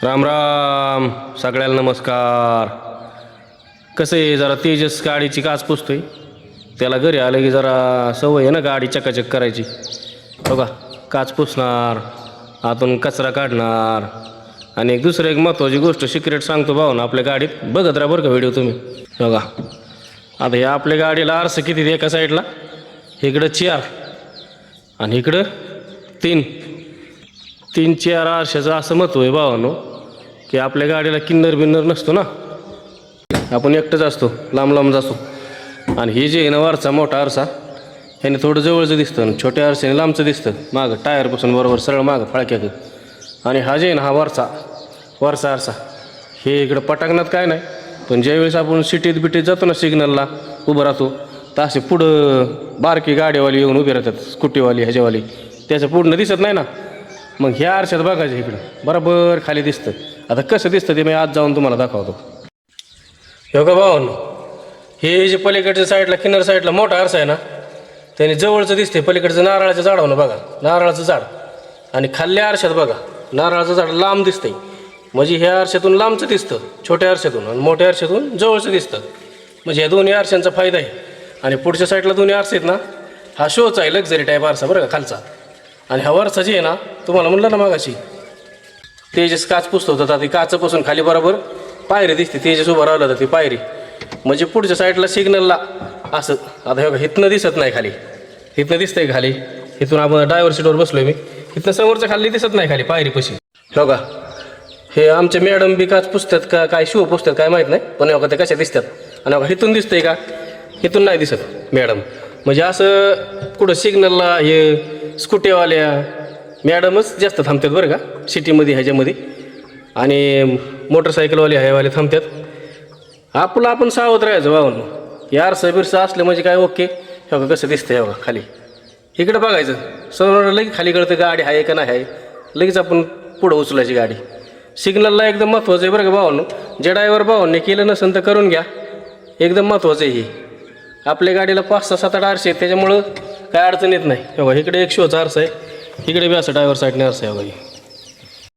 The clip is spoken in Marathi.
राम राम सगळ्याला नमस्कार. कसं आहे जरा तेजस गाडीची काच पुसतोय. त्याला घरी आलं की जरा सवय आहे ना गाडी चकाचक करायची. बघा काच पुसणार, आतून कचरा काढणार. आणि दुसरं एक महत्त्वाची गोष्ट सिक्रेट सांगतो भाऊ ना आपल्या गाडीत. बघत राहा बरं का व्हिडिओ तुम्ही. बघा आता हे आपल्या गाडीला आरसं किती एका साईडला, इकडं 4 आणि इकडं 3 आरशाचं असं महत्त्व आहे भावानो की आपल्या गाडीला किन्नर बिन्नर नसतो ना, आपण एकटंच असतो, लांब लांब जातो. आणि हे जे आहे ना वरचा मोठा आरसा ह्याने थोडं जवळचं दिसतं आणि छोट्या आरशाने लांबचं दिसतं मागं टायरपासून बरोबर सरळ मागं फळक्याक. आणि हा जे आहे ना हा वरचा आरसा हे इकडं पटांगणात काय नाही, पण ज्यावेळेस आपण सिटीत बिटीत जातो ना सिग्नलला उभं राहतो तर असे पुढं बारकी गाडीवाली येऊन उभी राहतात, स्कूटीवाली ह्याच्यावाली, त्याचं पूर्ण दिसत नाही ना. मग ह्या आरशात बघायचं इकडं बरोबर खाली दिसतं. आता कसं दिसतं ते मी आज जाऊन तुम्हाला दाखवतो. हो का भावांनो, हे जे पलीकडच्या साईडला किन्नर साईडला मोठा आरसा आहे ना त्याने जवळचं दिसते. पलीकडचं नारळाच्या झाडावनं बघा, नारळाचं झाड. आणि खाल्ल्या आरशात बघा नारळाचं झाड लांब दिसतंय, म्हणजे ह्या आरशातून लांबचं दिसतं छोट्या आरशातून, आणि मोठ्या आरशातून जवळचं दिसतं. म्हणजे ह्या दोन्ही आरशांचा फायदा आहे. आणि पुढच्या साईडला दोन्ही आरसे आहेत ना, हा शोचा आहे, लक्झरी टाईप आरसा बरं का खालचा. आणि हा वरचा जे आहे ना तुम्हाला म्हणलं ना मागाशी तेजस काच पुसत होतं, तर ती काचापासून खाली बरोबर पायरी दिसते. तेजस उभं राहिलं तर ती पायरी म्हणजे पुढच्या साईडला सिग्नलला असं. आता हे बघा इथनं दिसत नाही खाली, इथनं दिसतंय खाली. इथून आपण ड्रायव्हर सीटवर बसलोय मी, इथनं समोरच्या खाली दिसत नाही खाली पायरीपाशी. हो का हे आमचे मॅडम बी काच पुसतात का काय शिव पुसतात काय माहीत नाही, पण हो का ते कशा दिसतात. आणि बघा इथून दिसतंय का, इथून नाही दिसत मॅडम. म्हणजे असं कुठं सिग्नलला हे स्कूटीवाल्या मॅडमच जास्त थांबतात बरं का सिटीमध्ये ह्याच्यामध्ये. आणि मोटरसायकलवाले ह्यावाले थांबतात. आपण सावध राहायचं भावांनो. या आरसा बिरसा असलं म्हणजे काय ओके. हो का कसं दिसतंय बघा खाली, इकडं बघायचं समोर लगेच खाली कळतं गाडी आहे का नाही आहे, लगेच आपण पुढं उचलायची गाडी. सिग्नलला एकदम महत्त्वाचं आहे बरं का भावांनो. जे ड्रायव्हर भावांनी केलं नसेल तर करून घ्या, एकदम महत्त्वाचं आहे हे. आपल्या गाडीला 5, 6, 7, 8 आरसे आहेत त्याच्यामुळं काय अडचण येत नाही. बघा इकडे एक शोचा आरसा आहे, इकडे बी असं ड्रायव्हर साईडने आरसा आहे बघा.